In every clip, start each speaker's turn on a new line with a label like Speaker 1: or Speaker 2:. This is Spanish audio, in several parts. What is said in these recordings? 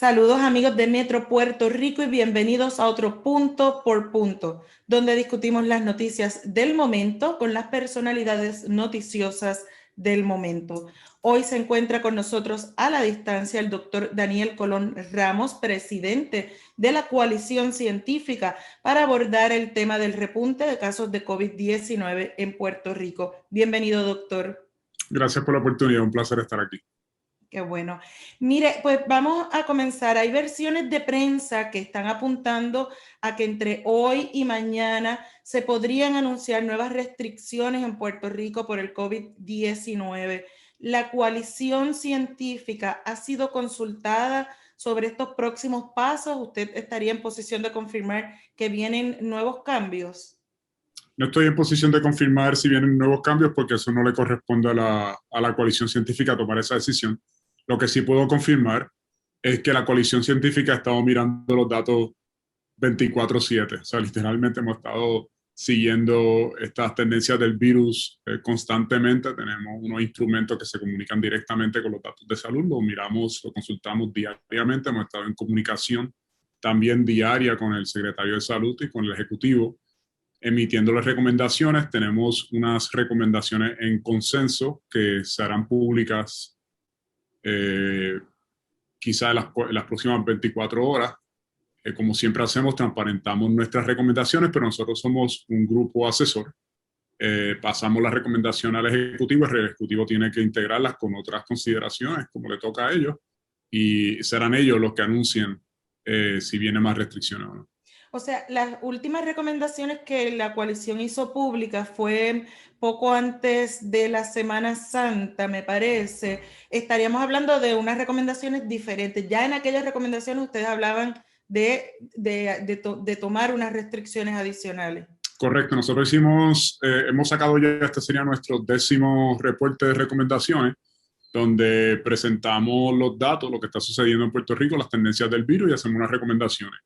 Speaker 1: Saludos amigos de Metro Puerto Rico y bienvenidos a otro Punto por Punto, donde discutimos las noticias del momento con las personalidades noticiosas del momento. Hoy se encuentra con nosotros a la distancia el doctor Daniel Colón Ramos, presidente de la Coalición Científica, para abordar el tema del repunte de casos de COVID-19 en Puerto Rico. Bienvenido, doctor.
Speaker 2: Gracias por la oportunidad, un placer estar aquí.
Speaker 1: Qué bueno. Mire, pues vamos a comenzar. Hay versiones de prensa que están apuntando a que entre hoy y mañana se podrían anunciar nuevas restricciones en Puerto Rico por el COVID-19. ¿La coalición científica ha sido consultada sobre estos próximos pasos? ¿Usted estaría en posición de confirmar que vienen nuevos cambios?
Speaker 2: No estoy en posición de confirmar si vienen nuevos cambios porque eso no le corresponde a la coalición científica tomar esa decisión. Lo que sí puedo confirmar es que la coalición científica ha estado mirando los datos 24/7. O sea, literalmente hemos estado siguiendo estas tendencias del virus constantemente. Tenemos unos instrumentos que se comunican directamente con los datos de salud. Lo miramos, lo consultamos diariamente. Hemos estado en comunicación también diaria con el secretario de Salud y con el Ejecutivo, emitiendo las recomendaciones. Tenemos unas recomendaciones en consenso que se harán públicas quizá en las próximas 24 horas. Como siempre hacemos, transparentamos nuestras recomendaciones, pero nosotros somos un grupo asesor. Pasamos las recomendaciones al Ejecutivo, el Ejecutivo tiene que integrarlas con otras consideraciones, como le toca a ellos, y serán ellos los que anuncien si vienen más restricciones o no.
Speaker 1: O sea, las últimas recomendaciones que la coalición hizo públicas fue poco antes de la Semana Santa, me parece. Estaríamos hablando de unas recomendaciones diferentes. Ya en aquellas recomendaciones ustedes hablaban de tomar unas restricciones adicionales.
Speaker 2: Correcto, nosotros hemos sacado ya, este sería nuestro 10º reporte de recomendaciones, donde presentamos los datos, lo que está sucediendo en Puerto Rico, las tendencias del virus y hacemos unas recomendaciones.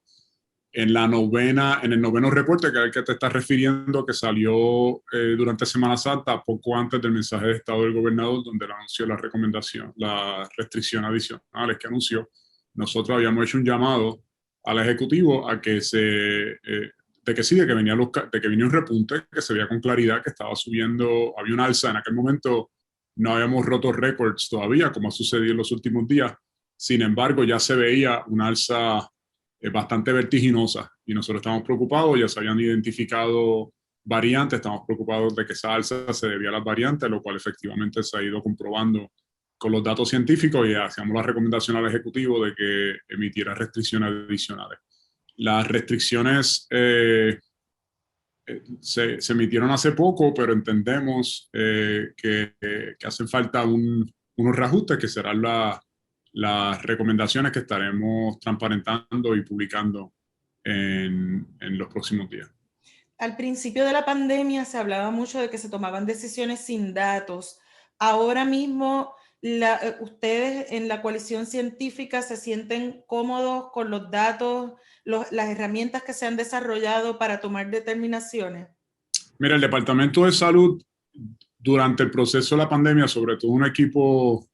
Speaker 2: En el noveno reporte, que es el que te estás refiriendo, que salió durante Semana Santa, poco antes del mensaje de Estado del gobernador, donde él anunció la recomendación, la restricción adicionales que anunció, nosotros habíamos hecho un llamado al Ejecutivo a que de que venía un repunte, que se veía con claridad que estaba subiendo, había un alza. En aquel momento no habíamos roto récords todavía, como ha sucedido en los últimos días. Sin embargo, ya se veía un alza bastante vertiginosa y nosotros estamos preocupados. Ya se habían identificado variantes, estamos preocupados de que esa alza se debía a las variantes, lo cual efectivamente se ha ido comprobando con los datos científicos, y hacíamos la recomendación al Ejecutivo de que emitiera restricciones adicionales. Las restricciones se emitieron hace poco, pero entendemos que hacen falta unos reajustes, que serán las recomendaciones que estaremos transparentando y publicando en los próximos días.
Speaker 1: Al principio de la pandemia se hablaba mucho de que se tomaban decisiones sin datos. Ahora mismo, ustedes en la coalición científica se sienten cómodos con los datos, las herramientas que se han desarrollado para tomar determinaciones.
Speaker 2: Mira, el Departamento de Salud, durante el proceso de la pandemia, sobre todo un equipo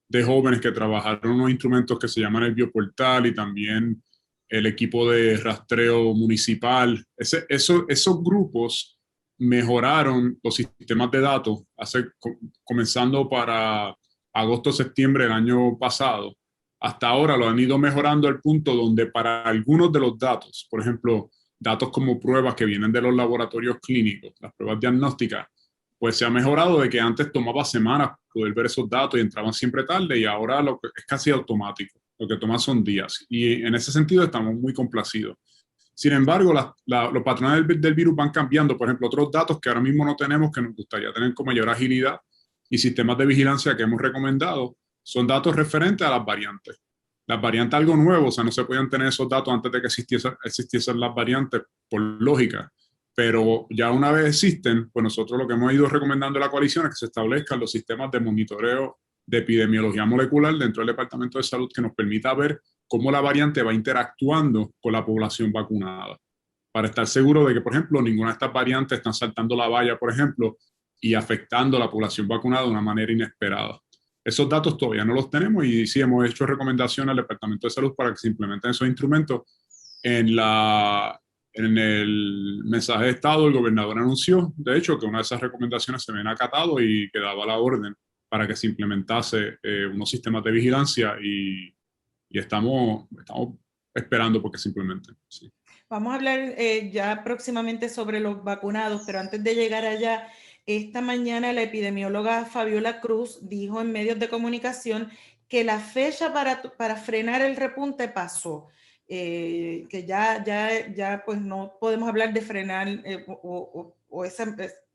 Speaker 2: de jóvenes que trabajaron unos instrumentos que se llaman el Bioportal, y también el equipo de rastreo municipal, esos grupos mejoraron los sistemas de datos comenzando para agosto-septiembre del año pasado. Hasta ahora lo han ido mejorando al punto donde para algunos de los datos, por ejemplo, datos como pruebas que vienen de los laboratorios clínicos, las pruebas diagnósticas, pues se ha mejorado de que antes tomaba semanas poder ver esos datos y entraban siempre tarde, y ahora es casi automático. Lo que toma son días, y en ese sentido estamos muy complacidos. Sin embargo, los patrones del virus van cambiando. Por ejemplo, otros datos que ahora mismo no tenemos, que nos gustaría tener con mayor agilidad, y sistemas de vigilancia que hemos recomendado, son datos referentes a las variantes. Las variantes, algo nuevo, o sea, no se podían tener esos datos antes de que existiesen las variantes, por lógica. Pero ya una vez existen, pues nosotros lo que hemos ido recomendando a la coalición es que se establezcan los sistemas de monitoreo de epidemiología molecular dentro del Departamento de Salud, que nos permita ver cómo la variante va interactuando con la población vacunada, para estar seguro de que, por ejemplo, ninguna de estas variantes están saltando la valla, por ejemplo, y afectando a la población vacunada de una manera inesperada. Esos datos todavía no los tenemos y sí hemos hecho recomendaciones al Departamento de Salud para que se implementen esos instrumentos. En el mensaje de Estado, el gobernador anunció, de hecho, que una de esas recomendaciones se habían acatado y que daba la orden para que se implementase unos sistemas de vigilancia y estamos esperando porque se implementen. Sí.
Speaker 1: Vamos a hablar ya próximamente sobre los vacunados, pero antes de llegar allá, esta mañana la epidemióloga Fabiola Cruz dijo en medios de comunicación que la fecha para frenar el repunte pasó, que ya pues no podemos hablar de frenar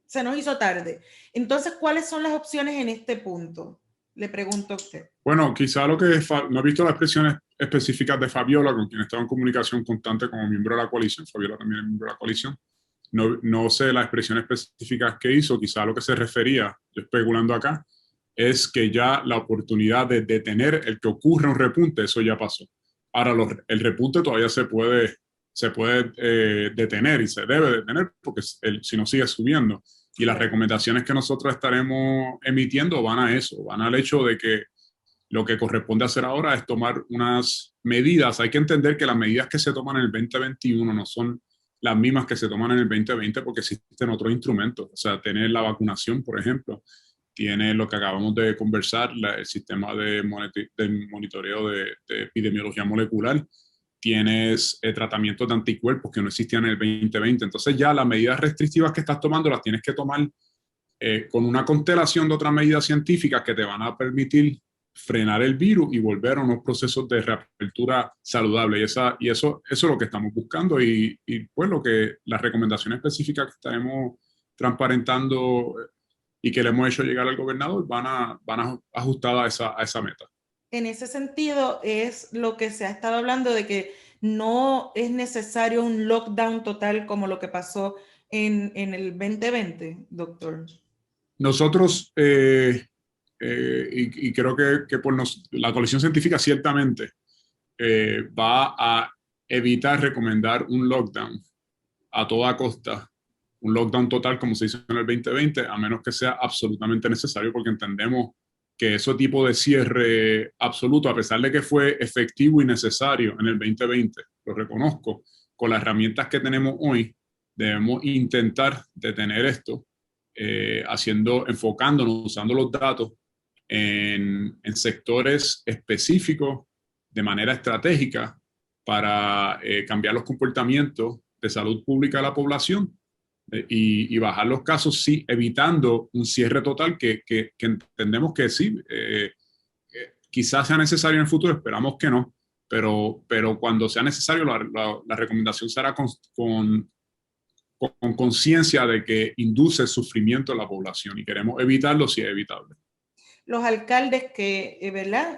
Speaker 1: se nos hizo tarde. Entonces, ¿cuáles son las opciones en este punto? Le pregunto a usted.
Speaker 2: Bueno, quizá lo que no he visto las expresiones específicas de Fabiola, con quien he estado en comunicación constante como miembro de la coalición. Fabiola también es miembro de la coalición. No sé las expresiones específicas que hizo, quizá a lo que se refería, yo especulando acá, es que ya la oportunidad de detener el que ocurra un repunte, eso ya pasó. Ahora, el repunte todavía se puede detener y se debe detener porque si no sigue subiendo. Y las recomendaciones que nosotros estaremos emitiendo van a eso, van al hecho de que lo que corresponde hacer ahora es tomar unas medidas. Hay que entender que las medidas que se toman en el 2021 no son las mismas que se toman en el 2020 porque existen otros instrumentos. O sea, tener la vacunación, por ejemplo, tiene lo que acabamos de conversar, el sistema de monitoreo de epidemiología molecular, tienes tratamientos de anticuerpos que no existían en el 2020. Entonces ya las medidas restrictivas que estás tomando las tienes que tomar con una constelación de otras medidas científicas que te van a permitir frenar el virus y volver a unos procesos de reapertura saludable. Y eso es lo que estamos buscando y pues las recomendaciones específicas que estaremos transparentando y que le hemos hecho llegar al gobernador van ajustadas a esa meta.
Speaker 1: En ese sentido es lo que se ha estado hablando de que no es necesario un lockdown total como lo que pasó en el 2020, doctor.
Speaker 2: Nosotros, y creo que la coalición científica ciertamente va a evitar recomendar un lockdown a toda costa, un lockdown total como se hizo en el 2020, a menos que sea absolutamente necesario, porque entendemos que ese tipo de cierre absoluto, a pesar de que fue efectivo y necesario en el 2020, lo reconozco, con las herramientas que tenemos hoy, debemos intentar detener esto, enfocándonos, usando los datos en sectores específicos de manera estratégica para cambiar los comportamientos de salud pública de la población y bajar los casos, sí, evitando un cierre total que entendemos que sí, quizás sea necesario en el futuro, esperamos que no, pero cuando sea necesario la recomendación será con conciencia de que induce sufrimiento a la población y queremos evitarlo si es evitable.
Speaker 1: Los alcaldes que, ¿verdad?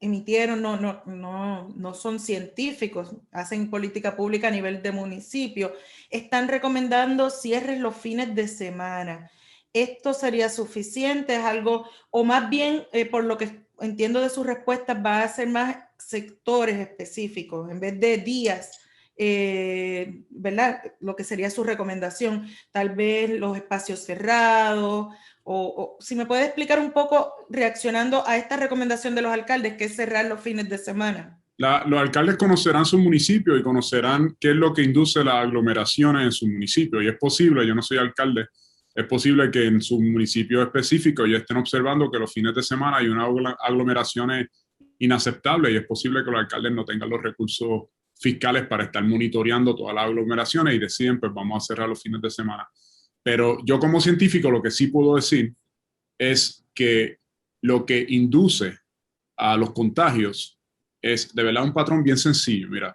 Speaker 1: Emitieron, no son científicos, hacen política pública a nivel de municipio, están recomendando cierres los fines de semana. ¿Esto sería suficiente? ¿Es algo, o más bien, por lo que entiendo de sus respuestas, va a ser más sectores específicos en vez de días? ¿Verdad? Lo que sería su recomendación, tal vez los espacios cerrados, o si me puede explicar un poco reaccionando a esta recomendación de los alcaldes, que es cerrar los fines de semana.
Speaker 2: Los alcaldes conocerán su municipio y conocerán qué es lo que induce las aglomeraciones en su municipio. Y es posible, yo no soy alcalde, es posible que en su municipio específico ya estén observando que los fines de semana hay unas aglomeraciones inaceptables y es posible que los alcaldes no tengan los recursos fiscales para estar monitoreando todas las aglomeraciones y deciden, pues vamos a cerrar los fines de semana. Pero yo como científico lo que sí puedo decir es que lo que induce a los contagios es de verdad un patrón bien sencillo. Mira,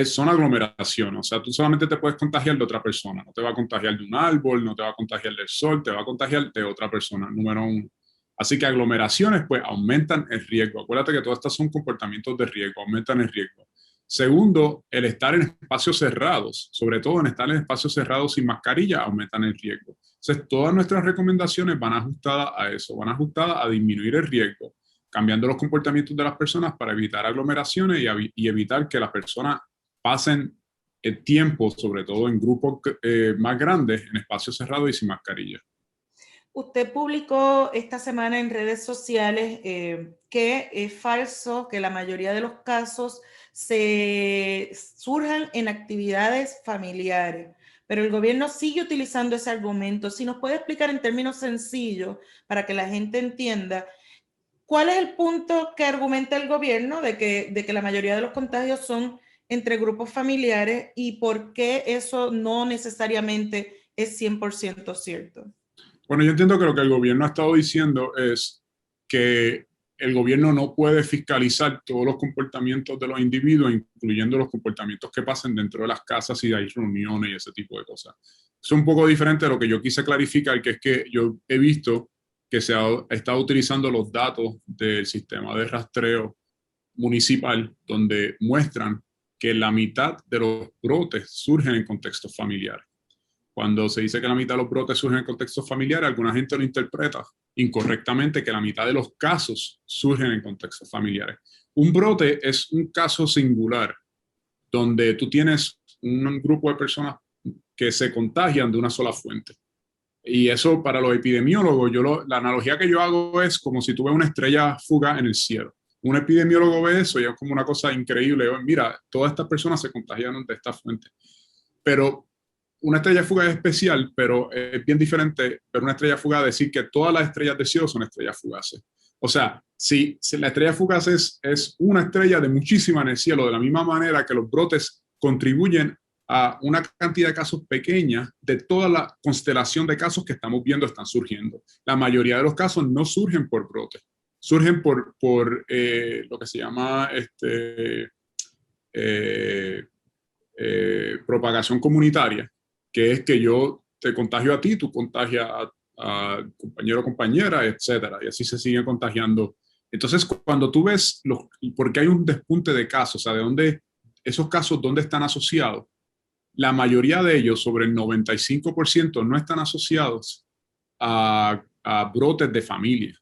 Speaker 2: son aglomeraciones. O sea, tú solamente te puedes contagiar de otra persona. No te va a contagiar de un árbol, no te va a contagiar del sol, te va a contagiar de otra persona, número uno. Así que aglomeraciones pues aumentan el riesgo. Acuérdate que todos estos son comportamientos de riesgo, aumentan el riesgo. Segundo, el estar en espacios cerrados, sobre todo en estar en espacios cerrados sin mascarilla, aumentan el riesgo. Entonces, todas nuestras recomendaciones van ajustadas a eso, van ajustadas a disminuir el riesgo, cambiando los comportamientos de las personas para evitar aglomeraciones y evitar que las personas pasen el tiempo, sobre todo en grupos más grandes, en espacios cerrados y sin mascarilla.
Speaker 1: Usted publicó esta semana en redes sociales que es falso que la mayoría de los casos surjan en actividades familiares, pero el gobierno sigue utilizando ese argumento. Si nos puede explicar en términos sencillos para que la gente entienda, ¿cuál es el punto que argumenta el gobierno de que la mayoría de los contagios son entre grupos familiares y por qué eso no necesariamente es 100% cierto?
Speaker 2: Bueno, yo entiendo que lo que el gobierno ha estado diciendo es que el gobierno no puede fiscalizar todos los comportamientos de los individuos, incluyendo los comportamientos que pasen dentro de las casas y hay reuniones y ese tipo de cosas. Es un poco diferente a lo que yo quise clarificar, que es que yo he visto que se ha estado utilizando los datos del sistema de rastreo municipal, donde muestran que la mitad de los brotes surgen en contextos familiares. Cuando se dice que la mitad de los brotes surgen en contextos familiares, alguna gente lo interpreta incorrectamente que la mitad de los casos surgen en contextos familiares. Un brote es un caso singular donde tú tienes un grupo de personas que se contagian de una sola fuente. Y eso para los epidemiólogos, la analogía que yo hago es como si tú ves una estrella fugaz en el cielo. Un epidemiólogo ve eso y es como una cosa increíble. Mira, todas estas personas se contagiaron de esta fuente. Pero una estrella fugaz es especial, pero es bien diferente ver una estrella fugaz decir que todas las estrellas del cielo son estrellas fugaces. O sea, si la estrella fugaz es una estrella de muchísima en el cielo, de la misma manera que los brotes contribuyen a una cantidad de casos pequeña de toda la constelación de casos que estamos viendo están surgiendo. La mayoría de los casos no surgen por brotes, surgen por lo que se llama propagación comunitaria, que es que yo te contagio a ti, tú contagias a compañero o compañera, etcétera, y así se siguen contagiando. Entonces, cuando tú ves, porque hay un despunte de casos, o sea, de dónde, esos casos, ¿dónde están asociados? La mayoría de ellos, sobre el 95%, no están asociados a brotes de familia.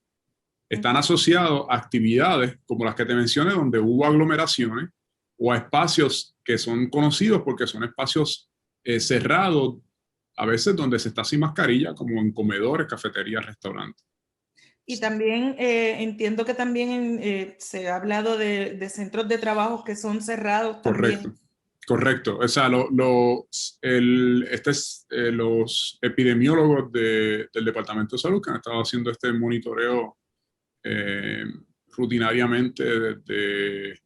Speaker 2: Están asociados a actividades como las que te mencioné, donde hubo aglomeraciones, o a espacios que son conocidos porque son espacios cerrados, a veces donde se está sin mascarilla, como en comedores, cafeterías, restaurantes.
Speaker 1: Y también entiendo que también se ha hablado de centros de trabajo que son cerrados también.
Speaker 2: Correcto. Correcto. O sea, los epidemiólogos del Departamento de Salud que han estado haciendo este monitoreo rutinariamente desde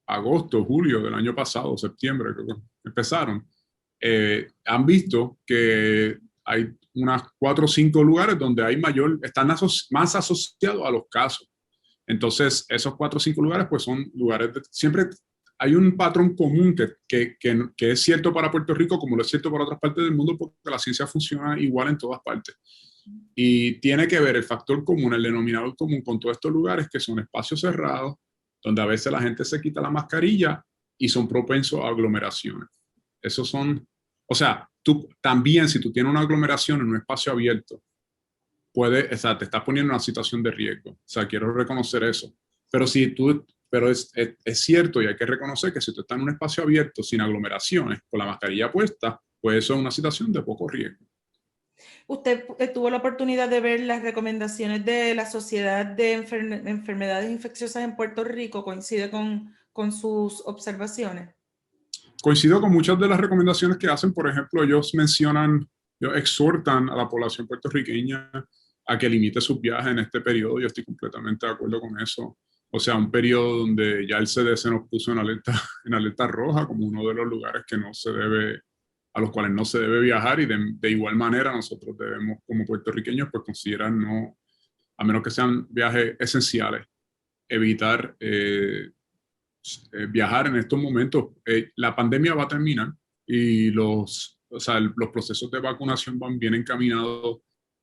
Speaker 2: agosto, julio del año pasado, septiembre, creo que empezaron, han visto que hay unas 4 o 5 lugares donde hay están más asociados a los casos. Entonces, esos 4 o 5 lugares, pues son lugares, siempre hay un patrón común que es cierto para Puerto Rico, como lo es cierto para otras partes del mundo, porque la ciencia funciona igual en todas partes. Y tiene que ver el factor común, el denominador común con todos estos lugares que son espacios cerrados, donde a veces la gente se quita la mascarilla y son propensos a aglomeraciones. Esos son, o sea, tú también si tú tienes una aglomeración en un espacio abierto, te estás poniendo en una situación de riesgo. O sea, quiero reconocer eso. Pero es cierto y hay que reconocer que si tú estás en un espacio abierto sin aglomeraciones, con la mascarilla puesta, pues eso es una situación de poco riesgo.
Speaker 1: ¿Usted tuvo la oportunidad de ver las recomendaciones de la Sociedad de Enfermedades Infecciosas en Puerto Rico? ¿Coincide con sus observaciones?
Speaker 2: Coincido con muchas de las recomendaciones que hacen. Por ejemplo, ellos exhortan a la población puertorriqueña a que limite sus viajes en este periodo. Yo estoy completamente de acuerdo con eso. O sea, un periodo donde ya el CDC nos puso en alerta roja como uno de los lugares a los cuales no se debe viajar, y de igual manera nosotros debemos, como puertorriqueños, pues considerar a menos que sean viajes esenciales, evitar viajar en estos momentos. La pandemia va a terminar y los procesos de vacunación van bien encaminados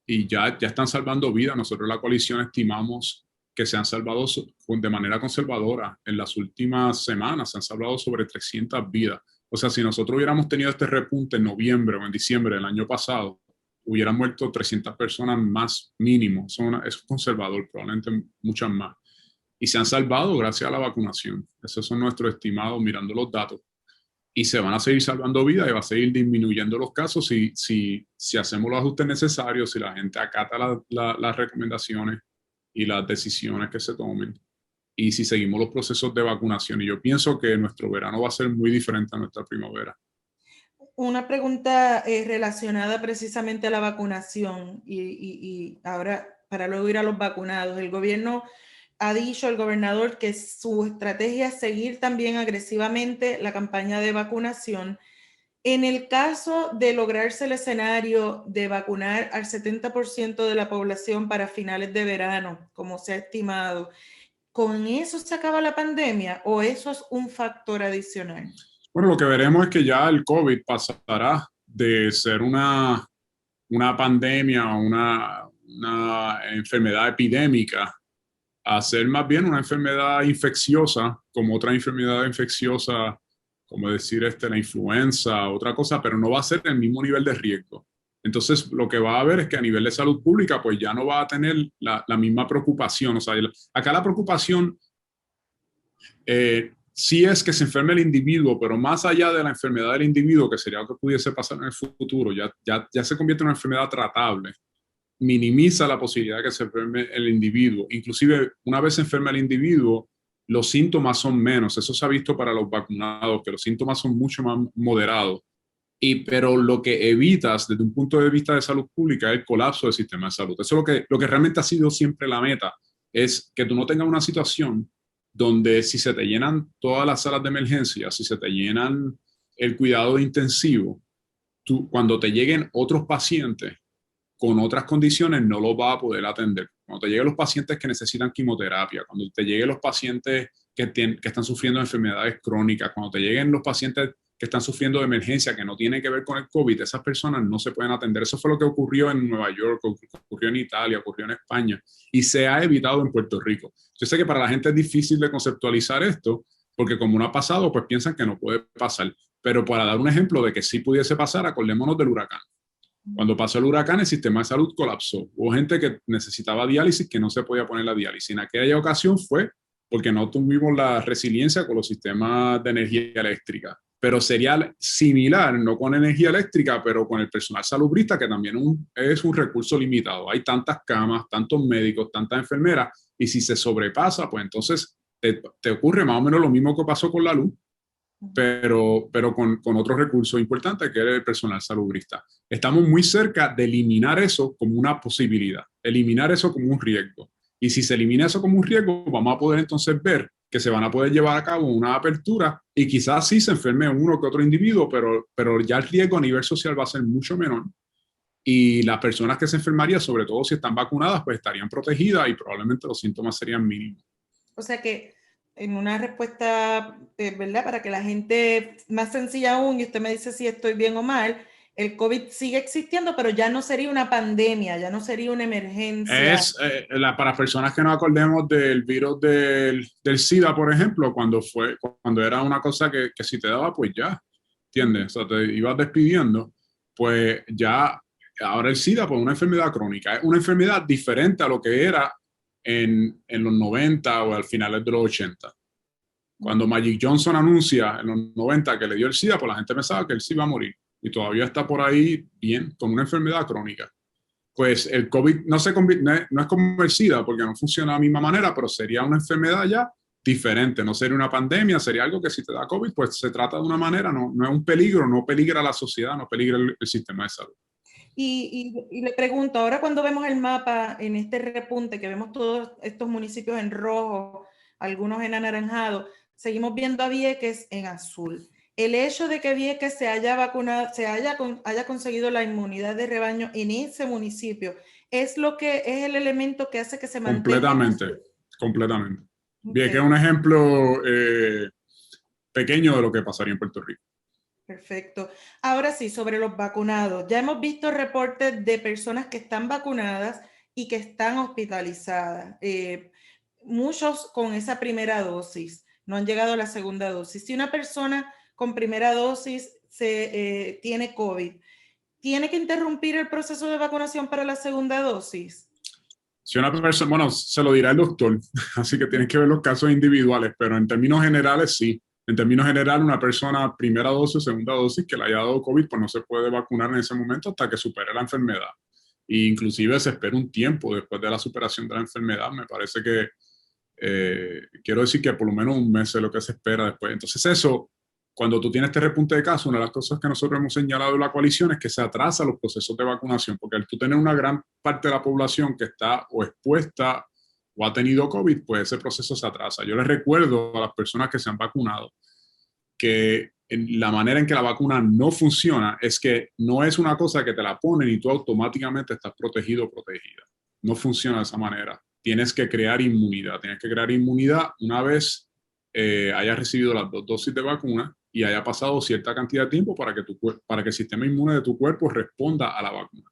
Speaker 2: y ya están salvando vidas. Nosotros en la coalición estimamos que se han salvado de manera conservadora. En las últimas semanas se han salvado sobre 300 vidas. O sea, si nosotros hubiéramos tenido este repunte en noviembre o en diciembre del año pasado, hubieran muerto 300 personas más mínimo. Es conservador, probablemente muchas más. Y se han salvado gracias a la vacunación. Esos son nuestros estimados mirando los datos. y se van a seguir salvando vidas y va a seguir disminuyendo los casos si hacemos los ajustes necesarios, si la gente acata las recomendaciones y las decisiones que se tomen y si seguimos los procesos de vacunación. Y yo pienso que nuestro verano va a ser muy diferente a nuestra primavera.
Speaker 1: Una pregunta relacionada precisamente a la vacunación y ahora para luego ir a los vacunados. El gobierno ha dicho, el gobernador, que su estrategia es seguir también agresivamente la campaña de vacunación. En el caso de lograrse el escenario de vacunar al 70% de la población para finales de verano, como se ha estimado, ¿con eso se acaba la pandemia o eso es un factor adicional?
Speaker 2: Bueno, lo que veremos es que ya el COVID pasará de ser una pandemia o una enfermedad epidémica a ser más bien una enfermedad infecciosa, como otra enfermedad infecciosa, como decir la influenza, otra cosa, pero no va a ser el mismo nivel de riesgo. Entonces, lo que va a haber es que a nivel de salud pública, pues ya no va a tener la misma preocupación. O sea, acá la preocupación sí es que se enferme el individuo, pero más allá de la enfermedad del individuo, que sería lo que pudiese pasar en el futuro, ya se convierte en una enfermedad tratable, minimiza la posibilidad de que se enferme el individuo. Inclusive, una vez se enferma el individuo, los síntomas son menos. Eso se ha visto para los vacunados, que los síntomas son mucho más moderados. Pero lo que evitas desde un punto de vista de salud pública es el colapso del sistema de salud. Eso es lo que realmente ha sido siempre la meta, es que tú no tengas una situación donde si se te llenan todas las salas de emergencia, si se te llenan el cuidado intensivo, tú, cuando te lleguen otros pacientes con otras condiciones no los va a poder atender. Cuando te lleguen los pacientes que necesitan quimioterapia, cuando te lleguen los pacientes que están sufriendo de enfermedades crónicas, cuando te lleguen los pacientes que están sufriendo de emergencia que no tienen que ver con el COVID, esas personas no se pueden atender. Eso fue lo que ocurrió en Nueva York, ocurrió en Italia, ocurrió en España y se ha evitado en Puerto Rico. Yo sé que para la gente es difícil de conceptualizar esto porque como no ha pasado, pues piensan que no puede pasar. Pero para dar un ejemplo de que sí pudiese pasar, acordémonos del huracán. Cuando pasó el huracán, el sistema de salud colapsó. Hubo gente que necesitaba diálisis que no se podía poner la diálisis. En aquella ocasión fue porque no tuvimos la resiliencia con los sistemas de energía eléctrica. Pero sería similar, no con energía eléctrica, pero con el personal salubrista, que también es un recurso limitado. Hay tantas camas, tantos médicos, tantas enfermeras, y si se sobrepasa, pues entonces te ocurre más o menos lo mismo que pasó con la luz, pero con otro recurso importante que es el personal salubrista. Estamos muy cerca de eliminar eso como una posibilidad, eliminar eso como un riesgo. Y si se elimina eso como un riesgo, vamos a poder entonces ver que se van a poder llevar a cabo una apertura y quizás sí se enferme uno que otro individuo, pero ya el riesgo a nivel social va a ser mucho menor. Y las personas que se enfermarían, sobre todo si están vacunadas, pues estarían protegidas y probablemente los síntomas serían mínimos.
Speaker 1: O sea que en una respuesta, ¿verdad? Para que la gente, más sencilla aún, y usted me dice si estoy bien o mal, el COVID sigue existiendo, pero ya no sería una pandemia, ya no sería una emergencia.
Speaker 2: Para personas que no acordemos del virus del SIDA, por ejemplo, cuando era una cosa que si te daba, pues ya, ¿entiendes? O sea, te ibas despidiendo, pues ya, ahora el SIDA, pues una enfermedad crónica, es una enfermedad diferente a lo que era en los 90 o al finales de los 80. Cuando Magic Johnson anuncia en los 90 que le dio el SIDA, pues la gente pensaba que él sí iba a morir y todavía está por ahí bien, con una enfermedad crónica. Pues el COVID no es como el SIDA porque no funciona de la misma manera, pero sería una enfermedad ya diferente, no sería una pandemia, sería algo que si te da COVID, pues se trata de una manera, no es un peligro, no peligra la sociedad, no peligra el sistema de salud.
Speaker 1: Y le pregunto, ahora cuando vemos el mapa en este repunte, que vemos todos estos municipios en rojo, algunos en anaranjado, seguimos viendo a Vieques en azul. El hecho de que Vieques se haya vacunado, haya conseguido la inmunidad de rebaño en ese municipio, es el elemento que hace que se mantenga.
Speaker 2: Completamente. Okay. Vieques es un ejemplo pequeño de lo que pasaría en Puerto Rico.
Speaker 1: Perfecto. Ahora sí, sobre los vacunados. Ya hemos visto reportes de personas que están vacunadas y que están hospitalizadas. Muchos con esa primera dosis, no han llegado a la segunda dosis. Si una persona con primera dosis tiene COVID, ¿tiene que interrumpir el proceso de vacunación para la segunda dosis?
Speaker 2: Si una persona, bueno, se lo dirá el doctor, así que tienes que ver los casos individuales, pero en términos generales sí. En términos generales, una persona primera dosis, segunda dosis que le haya dado COVID, pues no se puede vacunar en ese momento hasta que supere la enfermedad. E inclusive se espera un tiempo después de la superación de la enfermedad. Me parece que, quiero decir que por lo menos un mes es lo que se espera después. Entonces eso, cuando tú tienes este repunte de casos, una de las cosas que nosotros hemos señalado en la coalición es que se atrasa los procesos de vacunación, porque al tú tener una gran parte de la población que está o expuesta o ha tenido COVID, pues ese proceso se atrasa. Yo les recuerdo a las personas que se han vacunado que la manera en que la vacuna no funciona es que no es una cosa que te la ponen y tú automáticamente estás protegido o protegida. No funciona de esa manera. Tienes que crear inmunidad. Tienes que crear inmunidad una vez hayas recibido las 2 dosis de vacuna y haya pasado cierta cantidad de tiempo para que el sistema inmune de tu cuerpo responda a la vacuna.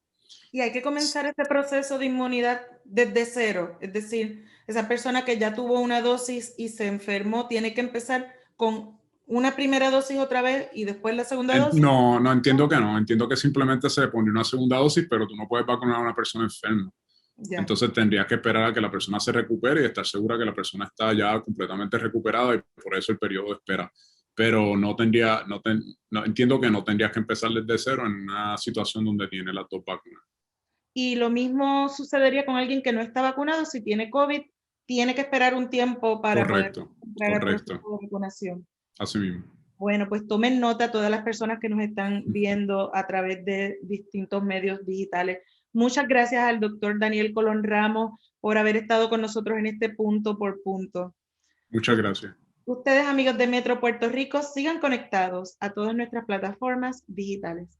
Speaker 1: Y hay que comenzar este proceso de inmunidad desde cero. Es decir, esa persona que ya tuvo una dosis y se enfermó tiene que empezar con una primera dosis otra vez y después la segunda dosis.
Speaker 2: No, entiendo que no. Entiendo que simplemente se pone una segunda dosis, pero tú no puedes vacunar a una persona enferma. Ya. Entonces tendrías que esperar a que la persona se recupere y estar segura que la persona está ya completamente recuperada y por eso el periodo de espera. Pero no entiendo que no tendrías que empezar desde cero en una situación donde tiene las 2 vacunas.
Speaker 1: Y lo mismo sucedería con alguien que no está vacunado. Si tiene COVID, tiene que esperar un tiempo para poder entrar al proceso de vacunación.
Speaker 2: Así mismo.
Speaker 1: Bueno, pues tomen nota todas las personas que nos están viendo a través de distintos medios digitales. Muchas gracias al doctor Daniel Colón Ramos por haber estado con nosotros en este punto por punto.
Speaker 2: Muchas gracias.
Speaker 1: Ustedes, amigos de Metro Puerto Rico, sigan conectados a todas nuestras plataformas digitales.